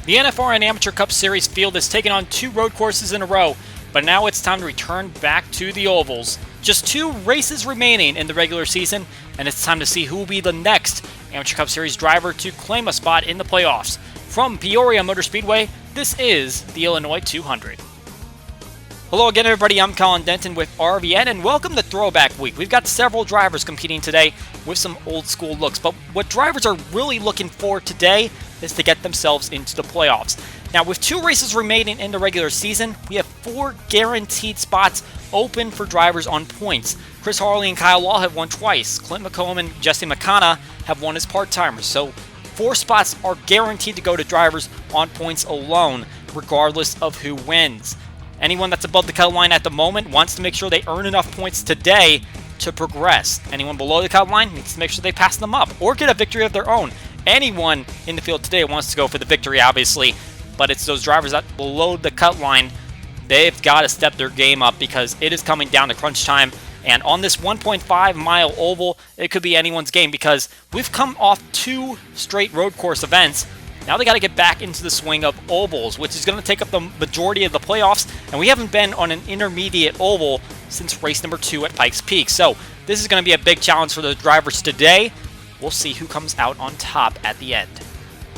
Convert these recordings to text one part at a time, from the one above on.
The NFRN Amateur Cup Series field has taken on 2 road courses in a row, but now it's time to return back to the ovals. Just 2 races remaining in the regular season, and it's time to see who will be the next Amateur Cup Series driver to claim a spot in the playoffs. From Peoria Motor Speedway, this is the Illinois 200. Hello again, everybody. I'm Colin Denton with RVN, and welcome to Throwback Week. We've got several drivers competing today with some old school looks, but what drivers are really looking for today is to get themselves into the playoffs. Now, with 2 races remaining in the regular season, we have 4 guaranteed spots open for drivers on points. Chris Harley and Kyle Law have won twice. Clint McComb and Jesse McConnell have won as part-timers. So 4 spots are guaranteed to go to drivers on points alone, regardless of who wins. Anyone that's above the cut line at the moment wants to make sure they earn enough points today to progress. Anyone below the cut line needs to make sure they pass them up or get a victory of their own. Anyone in the field today wants to go for the victory, obviously, but it's those drivers that below the cut line. They've got to step their game up because it is coming down to crunch time. And on this 1.5-mile oval, it could be anyone's game because we've come off 2 straight road course events. Now they got to get back into the swing of ovals, which is going to take up the majority of the playoffs. And we haven't been on an intermediate oval since race number 2 at Pikes Peak. So this is going to be a big challenge for the drivers today. We'll see who comes out on top at the end.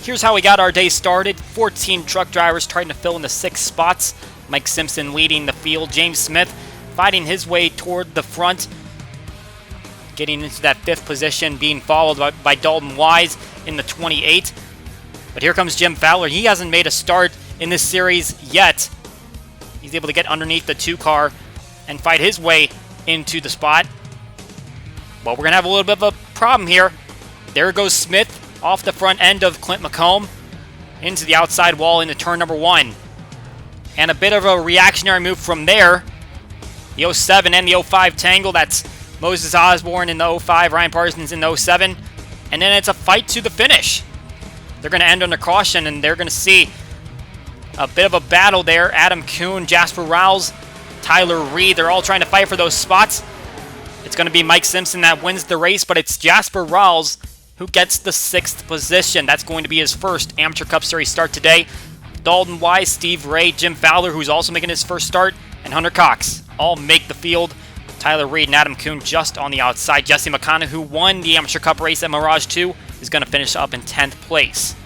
Here's how we got our day started. 14 truck drivers trying to fill in the 6 spots. Mike Simpson leading the field. James Smith fighting his way toward the front, getting into that 5th position, being followed by Dalton Wise in the 28. But here comes Jim Fowler. He hasn't made a start in this series yet. He's able to get underneath the 2 car and fight his way into the spot. Well, we're going to have a little bit of a problem here. There goes Smith off the front end of Clint McComb into the outside wall into turn number 1. And a bit of a reactionary move from there. The 07 and the 05 tangle. That's Moses Osborne in the 05, Ryan Parsons in the 07. And then it's a fight to the finish. They're going to end under caution, and they're going to see a bit of a battle there. Adam Kuhn, Jasper Rouse, Tyler Reed, they're all trying to fight for those spots. It's going to be Mike Simpson that wins the race, but it's Jasper Rouse who gets the 6th position. That's going to be his first Amateur Cup Series start today. Dalton Wise, Steve Ray, Jim Fowler, who's also making his first start, and Hunter Cox all make the field. Tyler Reed and Adam Kuhn just on the outside. Jesse McConnell, who won the Amateur Cup race at Mirage 2, is going to finish up in 10th place.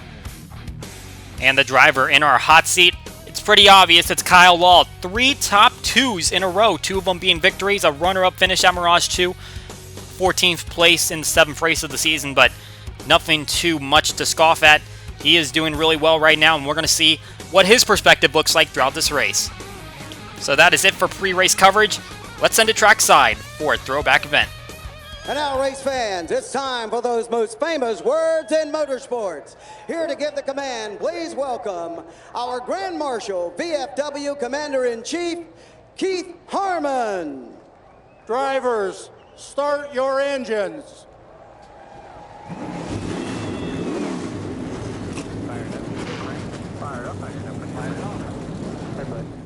And the driver in our hot seat, it's pretty obvious, it's Kyle Law. 3 top 2s in a row, 2 of them being victories, a runner-up finish at Mirage 2, 14th place in the 7th race of the season, but nothing too much to scoff at. He is doing really well right now, and we're going to see what his perspective looks like throughout this race. So that is it for pre-race coverage. Let's send it trackside for a throwback event. And now, race fans, it's time for those most famous words in motorsports. Here to give the command, please welcome our Grand Marshal, VFW Commander-in-Chief, Keith Harmon. Drivers, start your engines.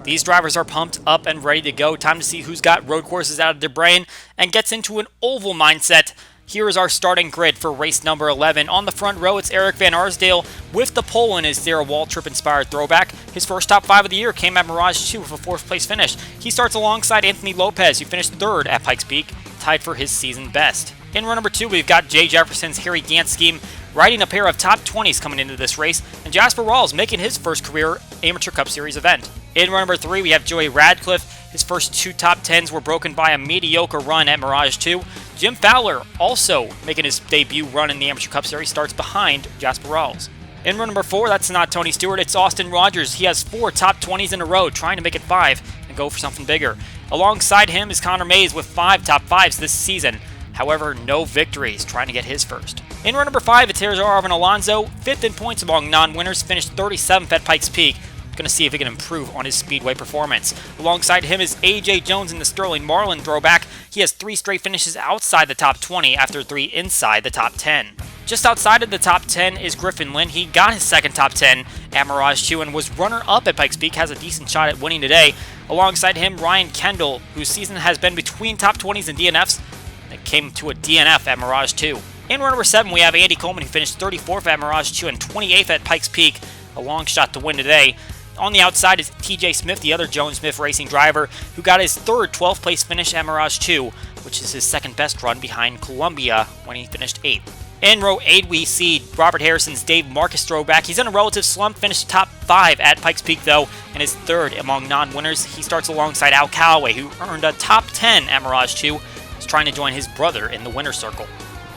These drivers are pumped up and ready to go. Time to see who's got road courses out of their brain and gets into an oval mindset. Here is our starting grid for race number 11. On the front row, it's Eric Van Arsdale with the pole in his Sarah Waltrip-inspired throwback. His first top 5 of the year came at Mirage 2 with a 4th place finish. He starts alongside Anthony Lopez, who finished 3rd at Pikes Peak, tied for his season best. In row number 2, we've got Jay Jefferson's Harry Gant scheme riding a pair of top 20s coming into this race, and Jasper Rawls making his first career Amateur Cup Series event. In row number 3, we have Joey Radcliffe. His first 2 top 10s were broken by a mediocre run at Mirage 2. Jim Fowler, also making his debut run in the Amateur Cup Series, starts behind Jasper Rawls. In row number 4, that's not Tony Stewart, it's Austin Rogers. He has 4 top 20s in a row, trying to make it 5 and go for something bigger. Alongside him is Connor Mays with 5 top 5s this season. However, no victories, trying to get his first. In row number 5, it's Arvin Alonso, 5th in points among non-winners, finished 37th at Pikes Peak. Going to see if he can improve on his speedway performance. Alongside him is A.J. Jones in the Sterling Marlin throwback. He has 3 straight finishes outside the top 20 after 3 inside the top 10. Just outside of the top 10 is Griffin Lynn. He got his 2nd top 10 at Mirage 2 and was runner-up at Pikes Peak, has a decent shot at winning today. Alongside him, Ryan Kendall, whose season has been between top 20s and DNFs, that came to a DNF at Mirage 2. In row number 7, we have Andy Coleman, who finished 34th at Mirage 2 and 28th at Pikes Peak. a long shot to win today. On the outside is TJ Smith, the other Jones Smith Racing driver, who got his third 12th place finish at Mirage 2, which is his second best run behind Columbia when he finished 8th. In row 8, we see Robert Harrison's Dave Marcus throwback. He's in a relative slump, finished top 5 at Pikes Peak though, and is third among non-winners. He starts alongside Al Calloway, who earned a top 10 at Mirage 2. He's trying to join his brother in the winner's circle.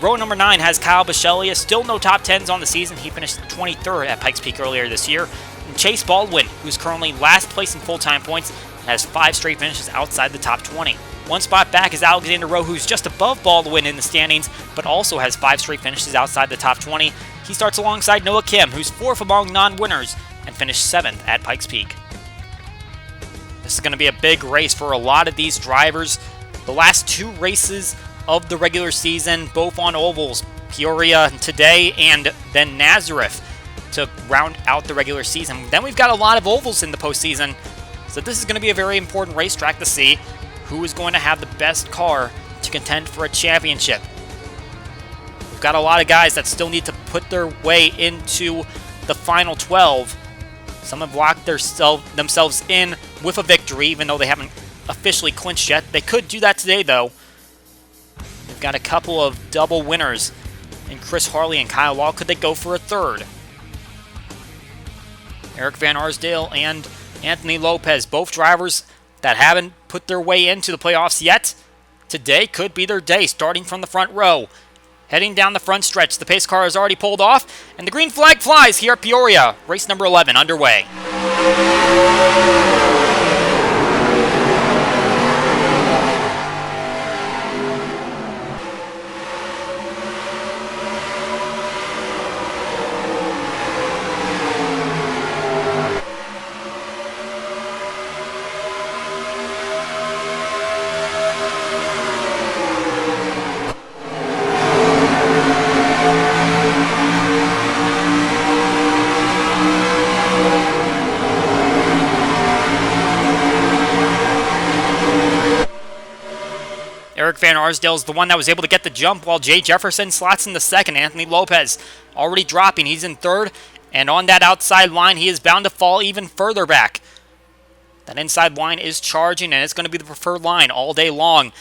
Row number 9 has Kyle Bisceglia, still no top 10s on the season. He finished 23rd at Pikes Peak earlier this year. And Chase Baldwin, who's currently last place in full-time points, and has 5 straight finishes outside the top 20. One spot back is Alexander Rowe, who's just above Baldwin in the standings, but also has 5 straight finishes outside the top 20. He starts alongside Noah Kim, who's 4th among non-winners, and finished 7th at Pikes Peak. This is going to be a big race for a lot of these drivers. The last 2 races of the regular season, both on ovals, Peoria today and then Nazareth to round out the regular season. Then we've got a lot of ovals in the postseason, so this is going to be a very important racetrack to see who is going to have the best car to contend for a championship. We've got a lot of guys that still need to put their way into the final 12. Some have locked themselves in with a victory, even though they haven't officially clinched yet. They could do that today, though. We've got a couple of double winners in Chris Harley and Kyle Law. Could they go for a third? Eric Van Arsdale and Anthony Lopez, both drivers that haven't put their way into the playoffs yet. Today could be their day, starting from the front row. Heading down the front stretch, the pace car has already pulled off, and the green flag flies here at Peoria. Race number 11 underway. Eric Van Arsdale is the one that was able to get the jump, while Jay Jefferson slots in the second. Anthony Lopez already dropping. He's in third, and on that outside line, he is bound to fall even further back. That inside line is charging, and it's going to be the preferred line all day long.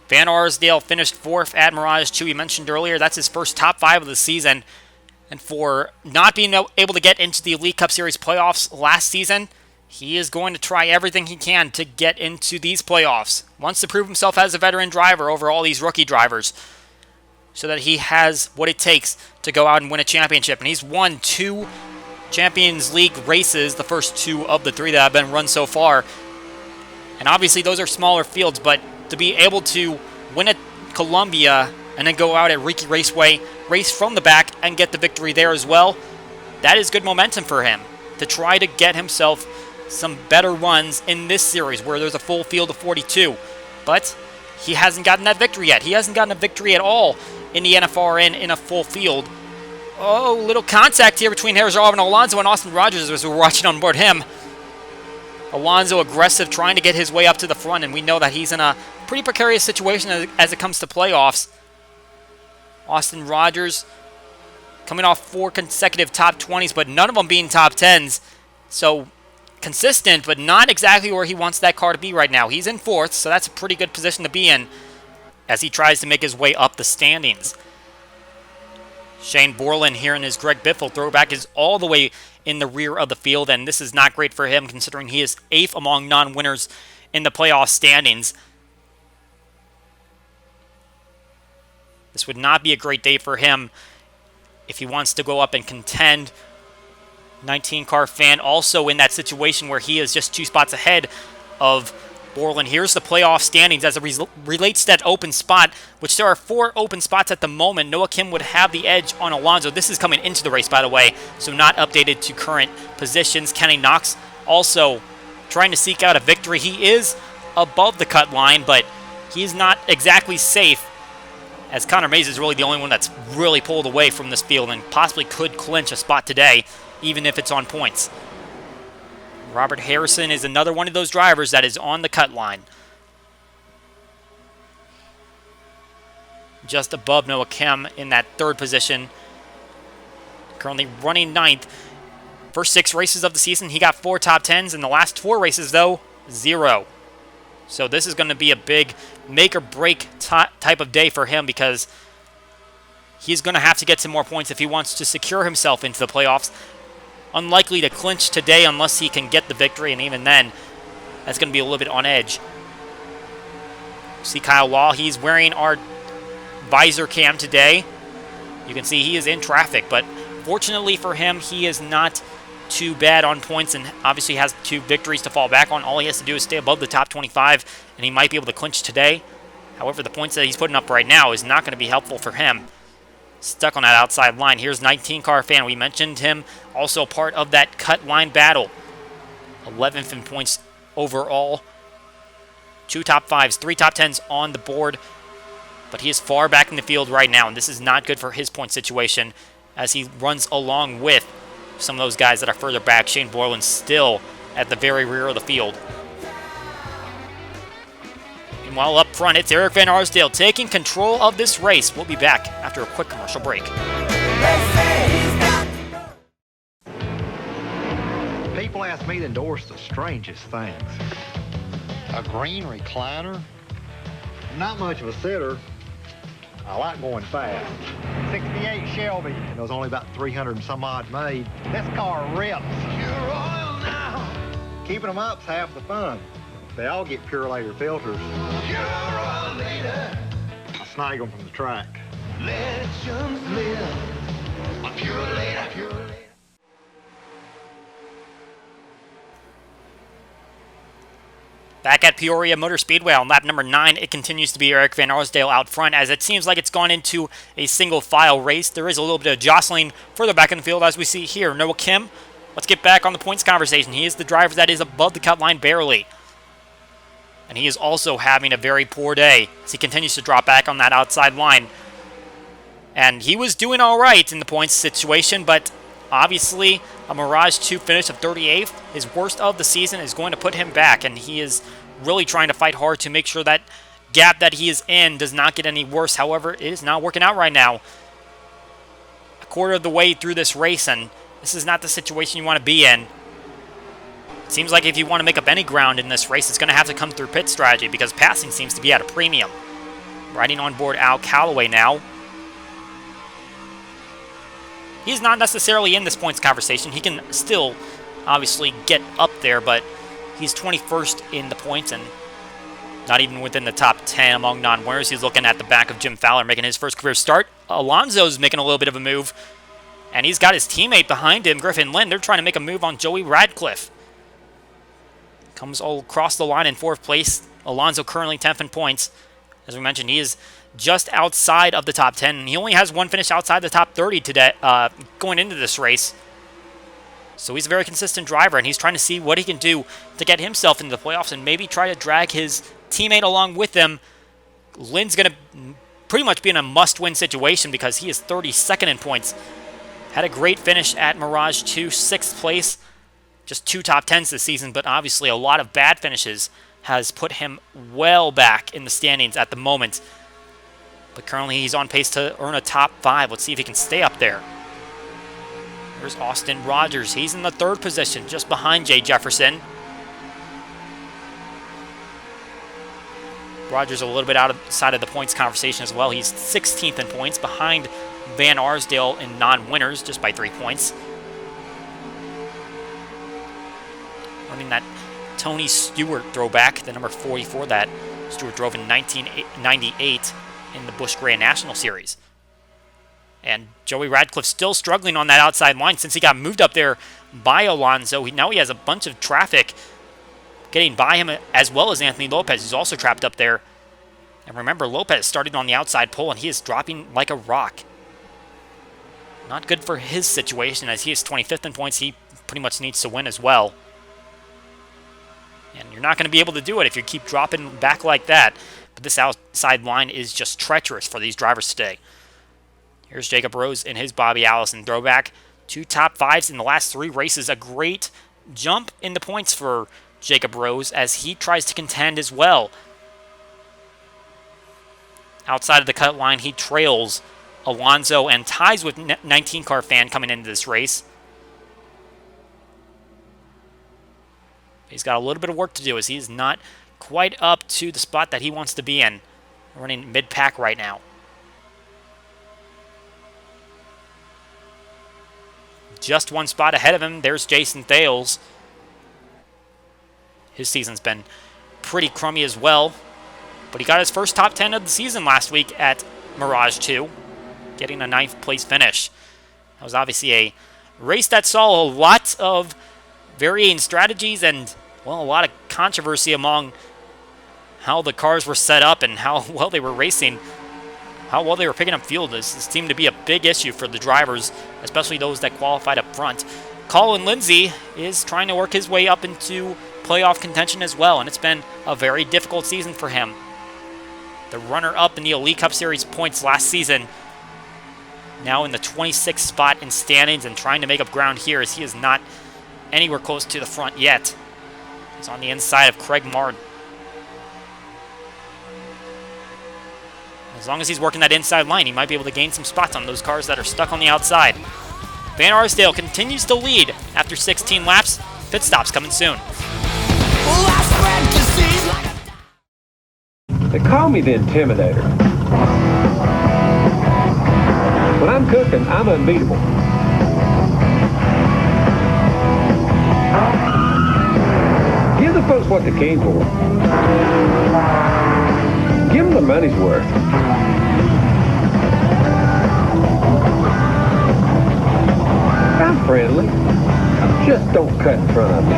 Van Arsdale finished 4th at Mirage 2. We mentioned earlier that's his first top 5 of the season. And for not being able to get into the Elite Cup Series playoffs last season, he is going to try everything he can to get into these playoffs. Wants to prove himself as a veteran driver over all these rookie drivers so that he has what it takes to go out and win a championship. And he's won 2 Champions League races, the first 2 of the 3 that have been run so far. And obviously those are smaller fields, but to be able to win at Columbia and then go out at Riki Raceway, race from the back, and get the victory there as well, that is good momentum for him to try to get himself some better runs in this series where there's a full field of 42. But he hasn't gotten that victory yet. He hasn't gotten a victory at all in the NFRN in a full field. Oh, little contact here between Herzog and Alonso and Austin Rogers as we're watching on board him. Alonso aggressive, trying to get his way up to the front, and we know that he's in a pretty precarious situation as it comes to playoffs. Austin Rogers coming off 4 consecutive top 20s, but none of them being top 10s. So consistent, but not exactly where he wants that car to be right now. He's in 4th, so that's a pretty good position to be in as he tries to make his way up the standings. Shane Borland here in his Greg Biffle throwback is all the way in the rear of the field, and this is not great for him considering he is 8th among non-winners in the playoff standings. This would not be a great day for him if he wants to go up and contend. 19-car fan also in that situation where he is just 2 spots ahead of Borland. Here's the playoff standings as it relates to that open spot, which there are 4 open spots at the moment. Noah Kim would have the edge on Alonso. This is coming into the race, by the way, so not updated to current positions. Kenny Knox also trying to seek out a victory. He is above the cut line, but he's not exactly safe, as Connor Mays is really the only one that's really pulled away from this field and possibly could clinch a spot today, even if it's on points. Robert Harrison is another one of those drivers that is on the cut line. Just above Noah Kim in that 3rd position. Currently running 9th First 6 races of the season, he got 4 top 10s. In the last 4 races, though, 0. So this is going to be a big make-or-break type of day for him because he's going to have to get some more points if he wants to secure himself into the playoffs. Unlikely to clinch today unless he can get the victory, and even then, that's going to be a little bit on edge. See Kyle Law, he's wearing our visor cam today. You can see he is in traffic, but fortunately for him, he is not too bad on points and obviously has 2 victories to fall back on. All he has to do is stay above the top 25, and he might be able to clinch today. However, the points that he's putting up right now is not going to be helpful for him. Stuck on that outside line. Here's 19 car fan. We mentioned him, also part of that cut line battle. 11th in points overall. 2 top 5s, 3 top 10s on the board. But he is far back in the field right now, and this is not good for his point situation as he runs along with some of those guys that are further back. Shane Borland still at the very rear of the field. Meanwhile, up front, it's Eric Van Arsdale taking control of this race. We'll be back after a quick commercial break. People ask me to endorse the strangest things. A green recliner? Not much of a sitter. I like going fast. 68 Shelby, and there was only about 300 and some odd made. This car rips. Pure oil now. Keeping them up's half the fun. They all get Pure Later filters. Pure oil later. I snag them from the track. Legends live on Pure Later. Pure Later. Back at Peoria Motor Speedway on lap number 9, it continues to be Eric Van Arsdale out front as it seems like it's gone into a single file race. There is a little bit of jostling further back in the field as we see here. Noah Kim, let's get back on the points conversation. He is the driver that is above the cut line barely. And he is also having a very poor day as he continues to drop back on that outside line. And he was doing all right in the points situation, but obviously, a Mirage 2 finish of 38th, his worst of the season, is going to put him back, and he is really trying to fight hard to make sure that gap that he is in does not get any worse. However, it is not working out right now. A quarter of the way through this race, and this is not the situation you want to be in. It seems like if you want to make up any ground in this race, it's going to have to come through pit strategy because passing seems to be at a premium. Riding on board Al Calloway now. He's not necessarily in this points conversation. He can still, obviously, get up there, but he's 21st in the points and not even within the top 10 among non-winners. He's looking at the back of Jim Fowler making his first career start. Alonso's making a little bit of a move, and he's got his teammate behind him, Griffin Lynn. They're trying to make a move on Joey Radcliffe. Comes all across the line in 4th place. Alonso currently 10th in points. As we mentioned, he is just outside of the top 10. And he only has 1 finish outside the top 30 today, going into this race. So he's a very consistent driver, and he's trying to see what he can do to get himself into the playoffs and maybe try to drag his teammate along with him. Lynn's going to pretty much be in a must-win situation because he is 32nd in points. Had a great finish at Mirage 2, 6th place. Just 2 top 10s this season, but obviously a lot of bad finishes has put him well back in the standings at the moment. But currently he's on pace to earn a top 5. Let's see if he can stay up there. There's Austin Rogers. He's in the 3rd position, just behind Jay Jefferson. Rogers a little bit outside of the points conversation as well. He's 16th in points, behind Van Arsdale in non-winners, just by 3 points. Running that Tony Stewart throwback, the number 44 that Stewart drove in 1998 in the Busch Grand National Series. And Joey Radcliffe still struggling on that outside line since he got moved up there by Alonso. Now he has a bunch of traffic getting by him, as well as Anthony Lopez, who's also trapped up there. And remember, Lopez started on the outside pole, and he is dropping like a rock. Not good for his situation, as he is 25th in points. He pretty much needs to win as well. And you're not going to be able to do it if you keep dropping back like that. But this outside line is just treacherous for these drivers today. Here's Jacob Rose in his Bobby Allison throwback. 2 top 5s in the last 3 races. A great jump in the points for Jacob Rose as he tries to contend as well. Outside of the cut line, he trails Alonso and ties with 19 car fan coming into this race. He's got a little bit of work to do as he's not quite up to the spot that he wants to be in. Running mid-pack right now. Just one spot ahead of him, there's Jason Thales. His season's been pretty crummy as well. But he got his first top 10 of the season last week at Mirage 2, getting a 9th place finish. That was obviously a race that saw a lot of varying strategies and, well, a lot of controversy among how the cars were set up and how well they were racing, how well they were picking up fuel. This seemed to be a big issue for the drivers, especially those that qualified up front. Colin Lindsay is trying to work his way up into playoff contention as well, and it's been a very difficult season for him. The runner-up in the Elite Cup Series points last season, now in the 26th spot in standings and trying to make up ground here as he is not anywhere close to the front yet. He's on the inside of Craig Martin. As long as he's working that inside line, he might be able to gain some spots on those cars that are stuck on the outside. Van Arsdale continues to lead after 16 laps. Pit stops coming soon. They call me the Intimidator. When I'm cooking, I'm unbeatable. Give the folks what they came for. Give them the money's worth. I'm friendly. Just don't cut in front of me.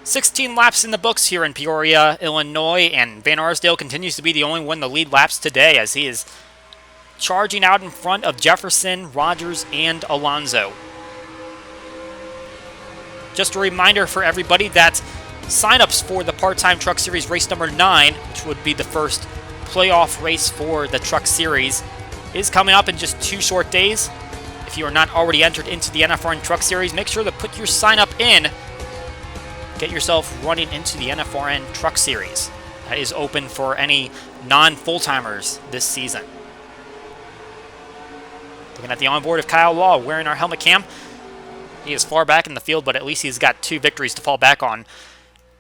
16 laps in the books here in Peoria, Illinois, and Van Arsdale continues to be the only one to lead laps today as he is charging out in front of Jefferson, Rogers, and Alonso. Just a reminder for everybody that signups for the Part-Time Truck Series race number 9, which would be the first playoff race for the Truck Series, is coming up in just 2 short days. If you are not already entered into the NFRN Truck Series, make sure to put your sign up in. Get yourself running into the NFRN Truck Series. That is open for any non-full-timers this season. Looking at the onboard of Kyle Law wearing our helmet cam. He is far back in the field, but at least he's got 2 victories to fall back on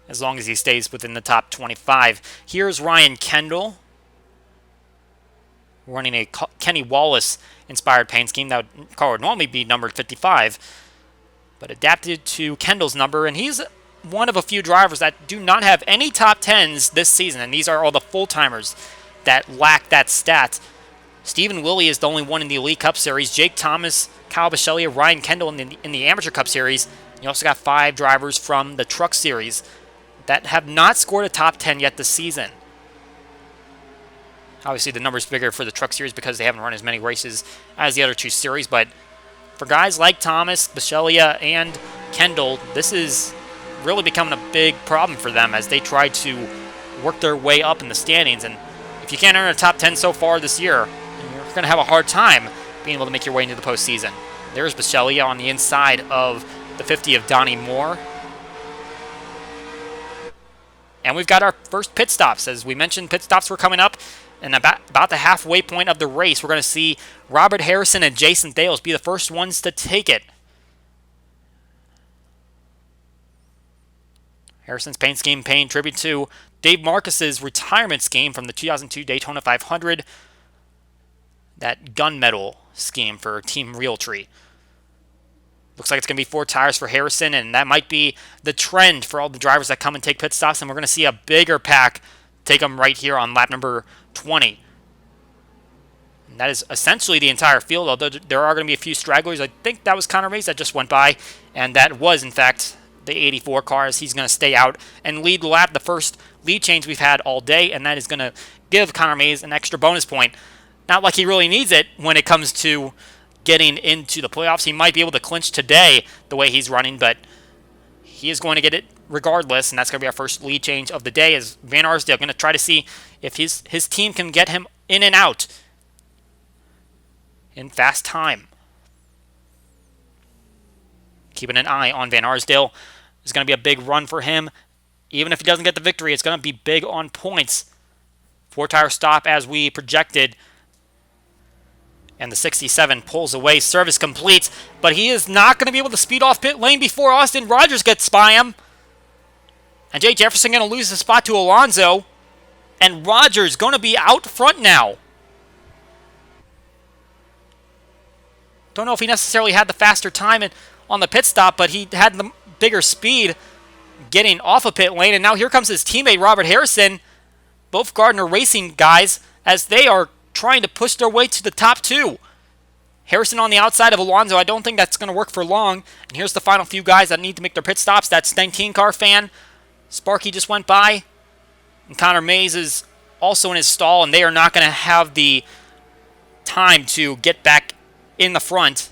as long as he stays within the top 25. Here's Ryan Kendall running a Kenny Wallace-inspired paint scheme. That car would normally be numbered 55, but adapted to Kendall's number, and he's one of a few drivers that do not have any top 10s this season, and these are all the full-timers that lack that stat. Stephen Willie is the only one in the Elite Cup Series. Jake Thomas, Kyle Bisceglia, Ryan Kendall in the Amateur Cup Series. You also got 5 drivers from the Truck Series that have not scored a top 10 yet this season. Obviously, the number's bigger for the Truck Series because they haven't run as many races as the other 2 series, but for guys like Thomas, Bisceglia, and Kendall, this is really becoming a big problem for them as they try to work their way up in the standings. And if you can't earn a top 10 so far this year, you're going to have a hard time being able to make your way into the postseason. There's Bisceglia on the inside of the 50 of Donnie Moore. And we've got our first pit stops. As we mentioned, pit stops were coming up. And about the halfway point of the race, we're going to see Robert Harrison and Jason Thales be the first ones to take it. Harrison's paint scheme paying tribute to Dave Marcus's retirement scheme from the 2002 Daytona 500. That gunmetal scheme for Team Realtree. Looks like it's going to be 4 tires for Harrison, and that might be the trend for all the drivers that come and take pit stops, and we're going to see a bigger pack take them right here on lap number 20. And that is essentially the entire field, although there are going to be a few stragglers. I think that was Connor Mays that just went by, and that was, in fact, the 84 cars. He's going to stay out and lead the lap, the first lead change we've had all day, and that is going to give Connor Mays an extra bonus point. Not like he really needs it when it comes to getting into the playoffs. He might be able to clinch today the way he's running, but he is going to get it regardless, and that's going to be our first lead change of the day as Van Arsdale going to try to see if his team can get him in and out in fast time. Keeping an eye on Van Arsdale. It's going to be a big run for him. Even if he doesn't get the victory, it's going to be big on points. 4-tire stop as we projected And the 67 pulls away, service complete, but he is not going to be able to speed off pit lane before Austin Rogers gets by him. And Jay Jefferson going to lose the spot to Alonso. And Rogers going to be out front now. Don't know if he necessarily had the faster time on the pit stop, but he had the bigger speed getting off of pit lane. And now here comes his teammate, Robert Harrison. Both Gardner Racing guys, as they are trying to push their way to the top two. Harrison on the outside of Alonso. I don't think that's going to work for long. And here's the final few guys that need to make their pit stops. That's 19 car fan. Sparky just went by. And Connor Mays is also in his stall, and they are not going to have the time to get back in the front.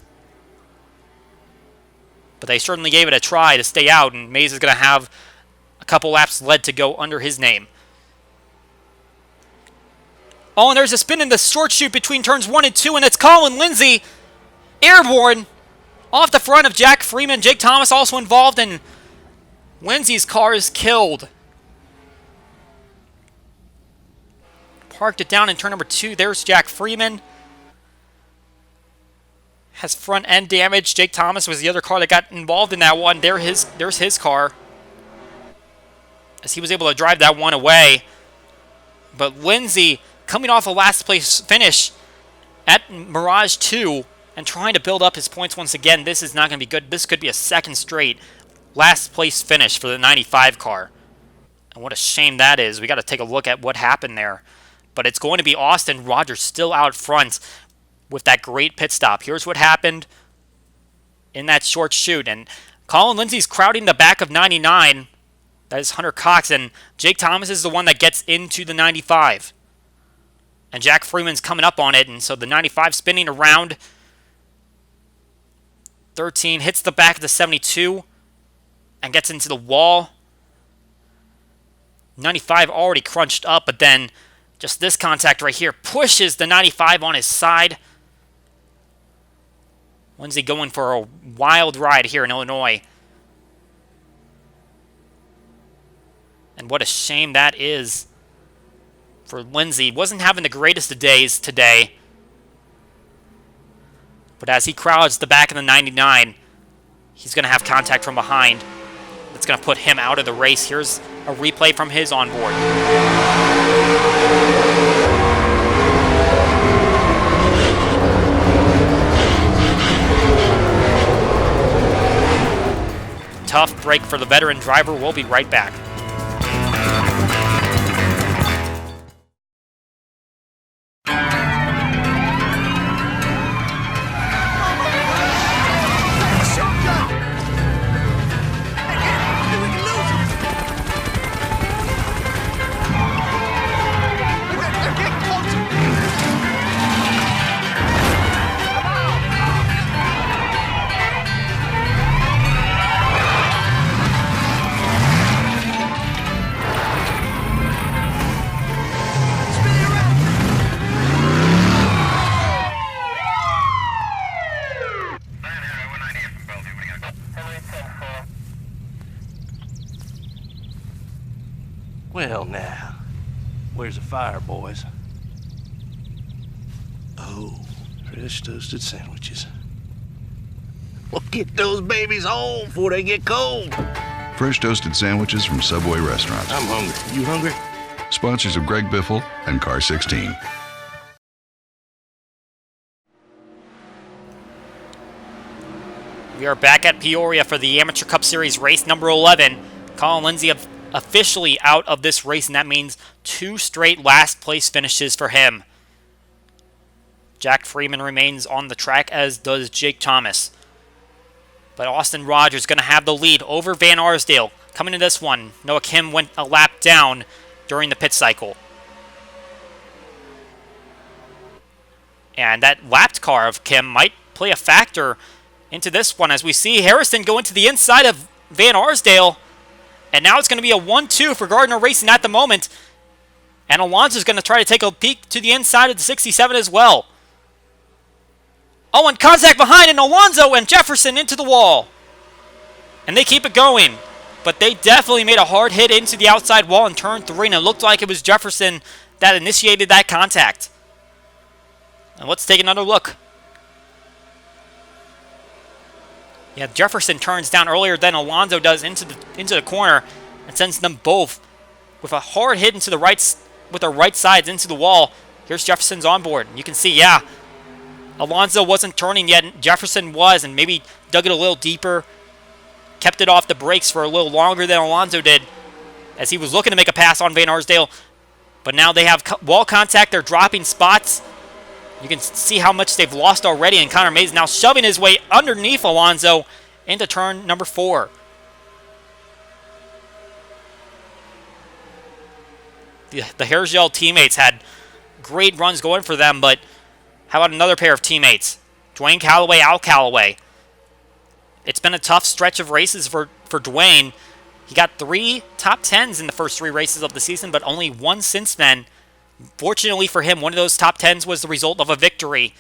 But they certainly gave it a try to stay out, and Mays is going to have a couple laps led to go under his name. Oh, and there's a spin in the short chute between turns 1 and 2, and it's Colin Lindsay airborne off the front of Jack Freeman. Jake Thomas also involved, and Lindsay's car is killed. Parked it down in turn number 2. There's Jack Freeman. Has front end damage. Jake Thomas was the other car that got involved in that one. There's his car, as he was able to drive that one away. But Lindsay, coming off a last place finish at Mirage 2 and trying to build up his points once again, this is not going to be good. This could be a second straight last place finish for the 95 car. And what a shame that is. We got to take a look at what happened there. But it's going to be Austin Rogers still out front with that great pit stop. Here's what happened in that short chute. And Colin Lindsay's crowding the back of 99. That is Hunter Cox. And Jake Thomas is the one that gets into the 95. And Jack Freeman's coming up on it. And so the 95 spinning around. 13 hits the back of the 72 and gets into the wall. 95 already crunched up, but then just this contact right here pushes the 95 on his side. Lindsay going for a wild ride here in Illinois. And what a shame that is for Lindsay. Wasn't having the greatest of days today. But as he crowds the back of the 99, he's going to have contact from behind. That's going to put him out of the race. Here's a replay from his onboard. Tough break for the veteran driver. We'll be right back. Well, now, where's the fire, boys? Oh, fresh toasted sandwiches. Well, get those babies home before they get cold. Fresh toasted sandwiches from Subway restaurants. I'm hungry. You hungry? Sponsors of Greg Biffle and Car 16. We are back at Peoria for the Amateur Cup Series race number 11. Colin Lindsay officially out of this race, and that means 2 straight last place finishes for him. Jack Freeman remains on the track, as does Jake Thomas. But Austin Rogers going to have the lead over Van Arsdale. Coming to this one, Noah Kim went a lap down during the pit cycle. And that lapped car of Kim might play a factor into this one, as we see Harrison go into the inside of Van Arsdale. And now it's going to be a 1-2 for Gardner Racing at the moment. And Alonso's going to try to take a peek to the inside of the 67 as well. Oh, and contact behind, and Alonso and Jefferson into the wall. And they keep it going. But they definitely made a hard hit into the outside wall in turn 3, and it looked like it was Jefferson that initiated that contact. And let's take another look. Yeah, Jefferson turns down earlier than Alonso does into the corner and sends them both with a hard hit into the with their right sides into the wall. Here's Jefferson's on board. You can see, yeah, Alonso wasn't turning yet. Jefferson was, and maybe dug it a little deeper. Kept it off the brakes for a little longer than Alonso did as he was looking to make a pass on Van Arsdale. But now they have wall contact. They're dropping spots. You can see how much they've lost already, and Connor Mays now shoving his way underneath Alonso into turn number 4. The Hairgel teammates had great runs going for them, but how about another pair of teammates? Dwayne Calloway, Al Calloway. It's been a tough stretch of races for Dwayne. He got 3 top 10s in the first 3 races of the season, but only 1 since then. Fortunately for him, one of those top 10s was the result of a victory,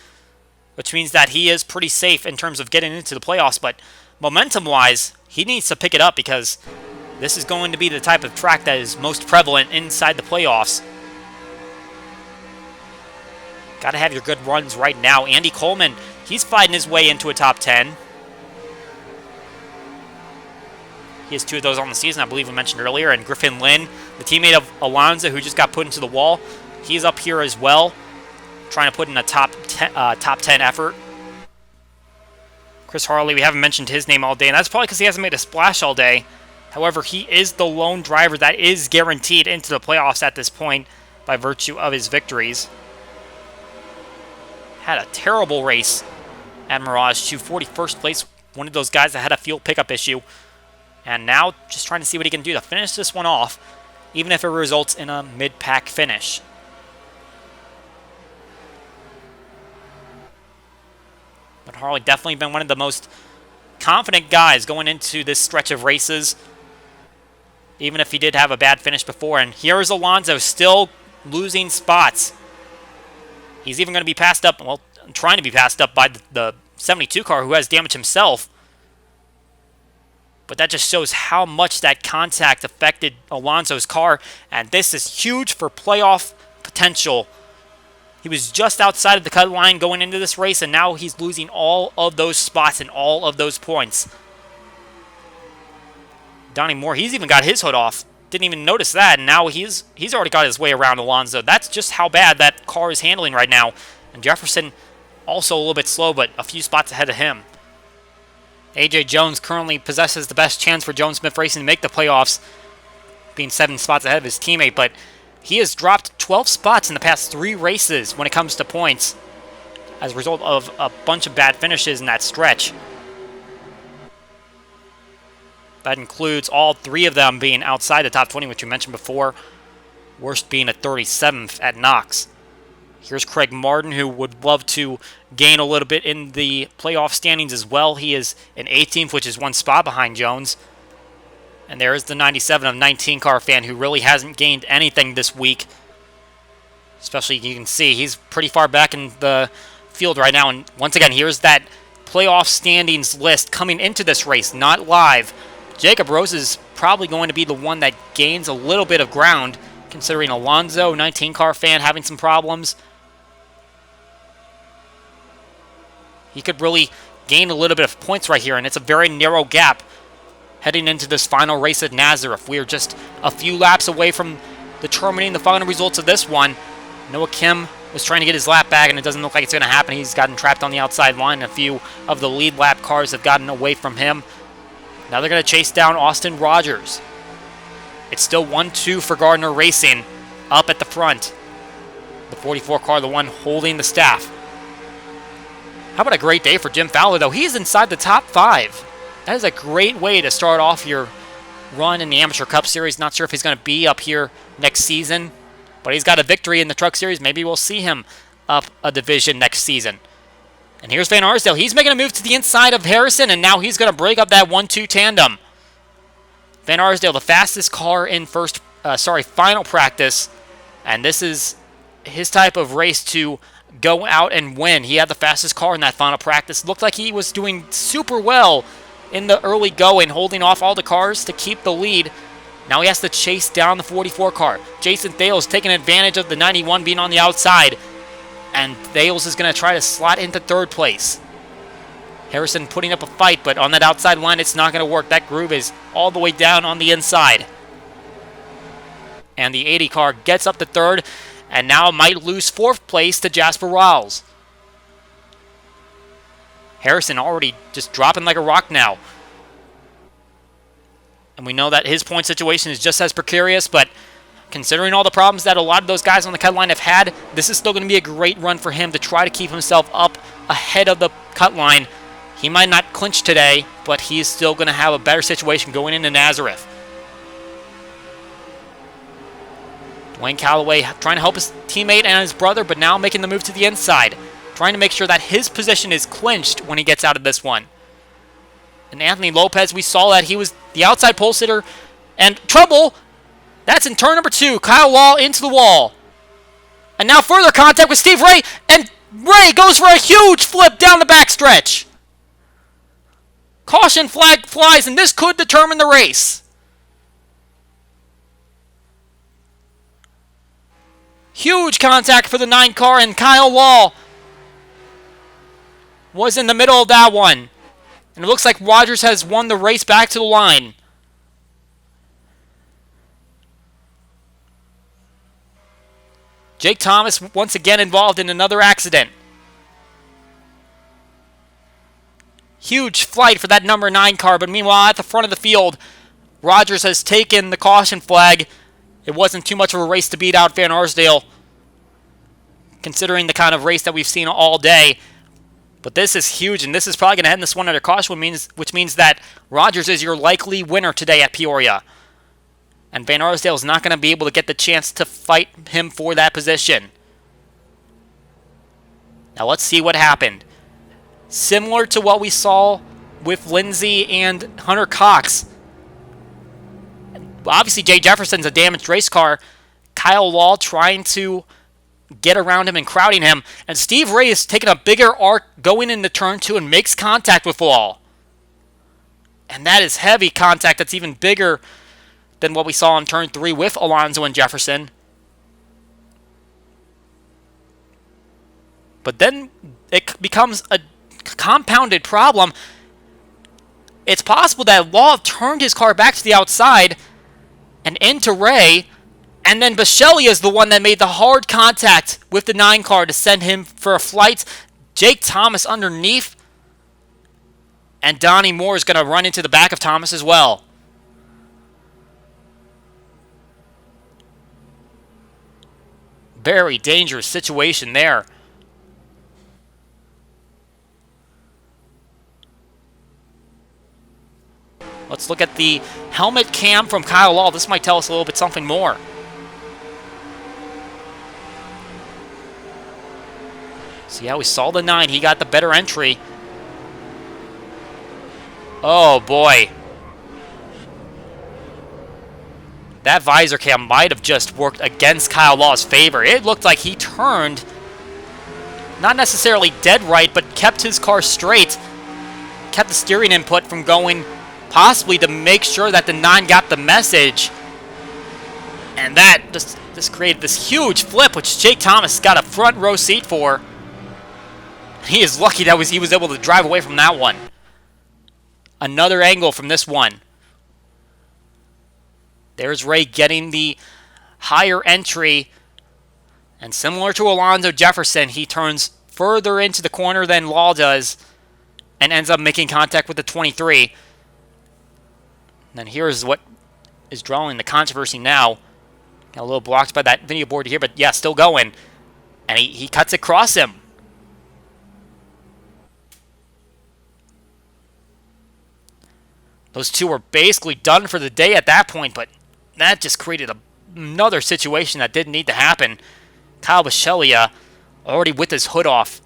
which means that he is pretty safe in terms of getting into the playoffs. But momentum-wise, he needs to pick it up because this is going to be the type of track that is most prevalent inside the playoffs. Got to have your good runs right now. Andy Coleman, he's fighting his way into a top 10. He has 2 of those on the season, I believe we mentioned earlier. And Griffin Lynn, the teammate of Alonso, who just got put into the wall, he's up here as well, trying to put in a top 10 effort. Chris Harley, we haven't mentioned his name all day, and that's probably because he hasn't made a splash all day. However, he is the lone driver that is guaranteed into the playoffs at this point by virtue of his victories. Had a terrible race at Mirage to 41st place, one of those guys that had a fuel pickup issue. And now just trying to see what he can do to finish this one off, even if it results in a mid-pack finish. But Harley definitely been one of the most confident guys going into this stretch of races, even if he did have a bad finish before. And here's Alonso still losing spots. He's even going to be passed up, well, trying to be passed up by the 72 car who has damage himself. But that just shows how much that contact affected Alonso's car. And this is huge for playoff potential. He was just outside of the cut line going into this race, and now he's losing all of those spots and all of those points. Donnie Moore, he's even got his hood off. Didn't even notice that, and now he's already got his way around Alonso. That's just how bad that car is handling right now. And Jefferson also a little bit slow, but a few spots ahead of him. A.J. Jones currently possesses the best chance for Jones Smith Racing to make the playoffs, being 7 spots ahead of his teammate, but he has dropped 12 spots in the past 3 races when it comes to points as a result of a bunch of bad finishes in that stretch. That includes all 3 of them being outside the top 20, which we mentioned before, worst being a 37th at Knox. Here's Craig Martin, who would love to gain a little bit in the playoff standings as well. He is in 18th, which is 1 spot behind Jones. And there is the 97 of 19 car fan who really hasn't gained anything this week. Especially, you can see, he's pretty far back in the field right now. And once again, here's that playoff standings list coming into this race, not live. Jacob Rose is probably going to be the one that gains a little bit of ground, considering Alonso, 19 car fan, having some problems. He could really gain a little bit of points right here, and it's a very narrow gap heading into this final race at Nazareth. We are just a few laps away from determining the final results of this one. Noah Kim was trying to get his lap back, and it doesn't look like it's going to happen. He's gotten trapped on the outside line. A few of the lead lap cars have gotten away from him. Now they're going to chase down Austin Rogers. It's still 1-2 for Gardner Racing up at the front. The 44 car, the one holding the staff. How about a great day for Jim Fowler, though? He's inside the top 5. That is a great way to start off your run in the Amateur Cup Series. Not sure if he's going to be up here next season, but he's got a victory in the Truck Series. Maybe we'll see him up a division next season. And here's Van Arsdale. He's making a move to the inside of Harrison, and now he's going to break up that 1-2 tandem. Van Arsdale, the fastest car in final practice, and this is his type of race to go out and win. He had the fastest car in that final practice. Looked like he was doing super well in the early going, holding off all the cars to keep the lead. Now he has to chase down the 44 car. Jason Thales taking advantage of the 91 being on the outside. And Thales is going to try to slot into third place. Harrison putting up a fight, but on that outside line, it's not going to work. That groove is all the way down on the inside. And the 80 car gets up to third, and now might lose fourth place to Jasper Riles. Harrison already just dropping like a rock now. And we know that his point situation is just as precarious, but considering all the problems that a lot of those guys on the cut line have had, this is still going to be a great run for him to try to keep himself up ahead of the cut line. He might not clinch today, but he's still going to have a better situation going into Nazareth. Dwayne Calloway trying to help his teammate and his brother, but now making the move to the inside, trying to make sure that his position is clinched when he gets out of this one. And Anthony Lopez, we saw that he was the outside pole sitter, and trouble. That's in turn number 2. Kyle Law into the wall. And now further contact with Steve Ray, and Ray goes for a huge flip down the backstretch. Caution flag flies, and this could determine the race. Huge contact for the 9 car, and Kyle Law was in the middle of that one. And it looks like Rogers has won the race back to the line. Jake Thomas once again involved in another accident. Huge flight for that number 9 car, but meanwhile at the front of the field, Rogers has taken the caution flag. It wasn't too much of a race to beat out Van Arsdale, considering the kind of race that we've seen all day. But this is huge, and this is probably going to end this one under caution, which means that Rogers is your likely winner today at Peoria. And Van Arsdale is not going to be able to get the chance to fight him for that position. Now let's see what happened. Similar to what we saw with Lindsay and Hunter Cox. Obviously, Jay Jefferson's a damaged race car. Kyle Law trying to get around him and crowding him. And Steve Ray is taking a bigger arc going into turn 2 and makes contact with Law. And that is heavy contact that's even bigger than what we saw in turn 3 with Alonso and Jefferson. But then it becomes a compounded problem. It's possible that Law turned his car back to the outside and into Ray, and then Bichelli is the one that made the hard contact with the 9 car to send him for a flight. Jake Thomas underneath, and Donnie Moore is going to run into the back of Thomas as well. Very dangerous situation there. Let's look at the helmet cam from Kyle Law. This might tell us a little bit something more. See how we saw the 9. He got the better entry. Oh, boy. That visor cam might have just worked against Kyle Law's favor. It looked like he turned, not necessarily dead right, but kept his car straight. Kept the steering input from going, possibly to make sure that the 9 got the message. And that just created this huge flip, which Jake Thomas got a front row seat for. He is lucky that he was able to drive away from that one. Another angle from this one. There's Ray getting the higher entry. And similar to Alonzo Jefferson, he turns further into the corner than Law does and ends up making contact with the 23. And then here's what is drawing the controversy now. Got a little blocked by that video board here, but yeah, still going. And he cuts across him. Those two were basically done for the day at that point, but that just created another situation that didn't need to happen. Kyle Bichelli, already with his hood off,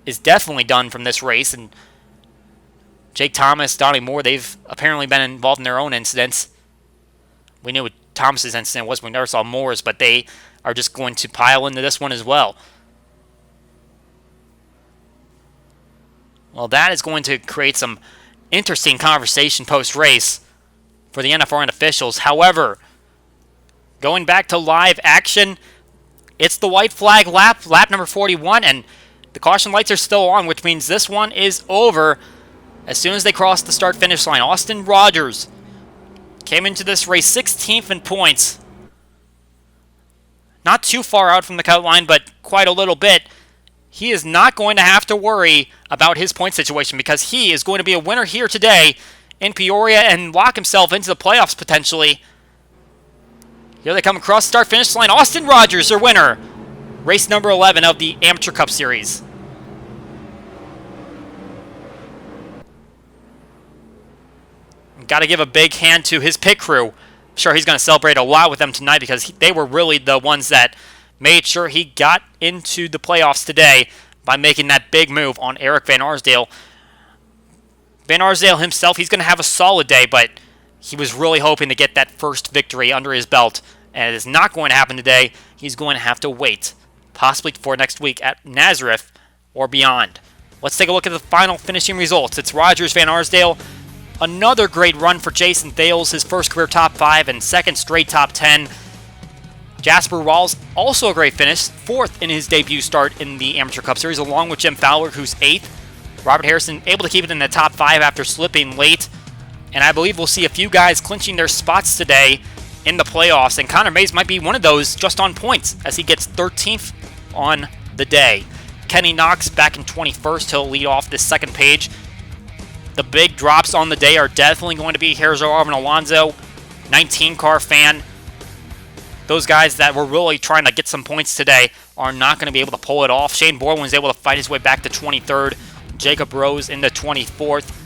is definitely done from this race. And Jake Thomas, Donnie Moore, they've apparently been involved in their own incidents. We knew what Thomas's incident was. We never saw Moore's, but they are just going to pile into this one as well. Well, that is going to create some interesting conversation post-race for the NFRN officials. However, going back to live action, It's the white flag lap, lap number 41, and the caution lights are still on, which means this one is over as soon as they cross the start-finish line. Austin Rogers came into this race 16th in points. Not too far out from the cut line, but quite a little bit. He is not going to have to worry about his point situation because he is going to be a winner here today in Peoria and lock himself into the playoffs potentially. Here they come across the start-finish line. Austin Rogers, their winner. Race number 11 of the Amateur Cup Series. Got to give a big hand to his pit crew. I'm sure he's going to celebrate a lot with them tonight because they were really the ones that made sure he got into the playoffs today by making that big move on Eric Van Arsdale. Van Arsdale himself, he's going to have a solid day, but he was really hoping to get that first victory under his belt, and it is not going to happen today. He's going to have to wait, possibly for next week at Nazareth or beyond. Let's take a look at the final finishing results. It's Rogers, Van Arsdale. Another great run for Jason Thales, his first career top 5 and second straight top 10. Jasper Rawls, also a great finish, 4th in his debut start in the Amateur Cup Series, along with Jim Fowler, who's 8th. Robert Harrison able to keep it in the top 5 after slipping late. And I believe we'll see a few guys clinching their spots today in the playoffs. And Connor Mays might be one of those just on points as he gets 13th on the day. Kenny Knox back in 21st. He'll lead off this second page. The big drops on the day are definitely going to be Herzo Arvin Alonso, 19-car fan. Those guys that were really trying to get some points today are not going to be able to pull it off. Shane Borland was able to fight his way back to 23rd. Jacob Rose into 24th.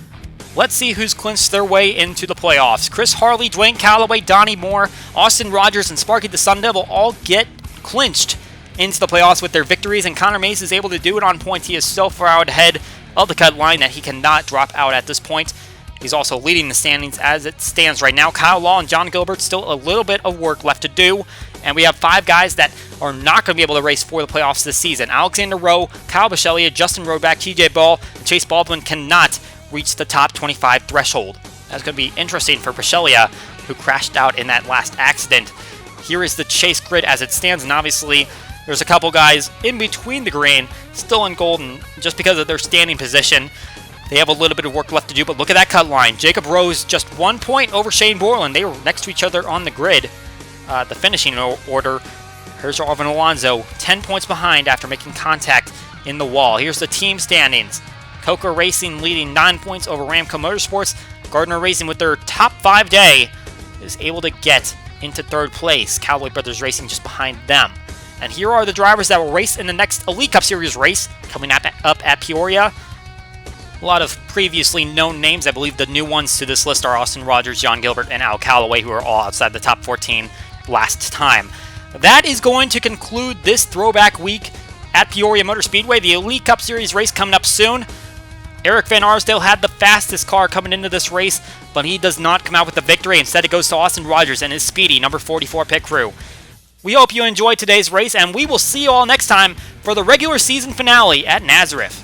Let's see who's clinched their way into the playoffs. Chris Harley, Dwayne Calloway, Donnie Moore, Austin Rogers, and Sparky the Sun Devil all get clinched into the playoffs with their victories, and Connor Mays is able to do it on points. He is so far out ahead of the cut line that he cannot drop out at this point. He's also leading the standings as it stands right now. Kyle Law and John Gilbert still a little bit of work left to do. And we have 5 guys that are not going to be able to race for the playoffs this season. Alexander Rowe, Kyle Bichelia, Justin Roback, TJ Ball, and Chase Baldwin cannot reach the top 25 threshold. That's going to be interesting for Bichelia, who crashed out in that last accident. Here is the chase grid as it stands, and obviously there's a couple guys in between the green still in golden just because of their standing position. They have a little bit of work left to do, but look at that cut line. Jacob Rose just 1 point over Shane Borland. They were next to each other on the grid. The finishing order. Here's Arvin Alonso, 10 points behind after making contact in the wall. Here's the team standings. Coca Racing leading 9 points over Ramco Motorsports. Gardner Racing with their top 5 day is able to get into 3rd place. Cowboy Brothers Racing just behind them. And here are the drivers that will race in the next Elite Cup Series race coming up at Peoria. A lot of previously known names. I believe the new ones to this list are Austin Rogers, John Gilbert, and Al Calloway, who are all outside the top 14 last time. That is going to conclude this throwback week at Peoria Motor Speedway. The Elite Cup Series race coming up soon. Eric Van Arsdale had the fastest car coming into this race, but he does not come out with the victory. Instead, it goes to Austin Rogers and his speedy number 44 pit crew. We hope you enjoyed today's race, and we will see you all next time for the regular season finale at Nazareth.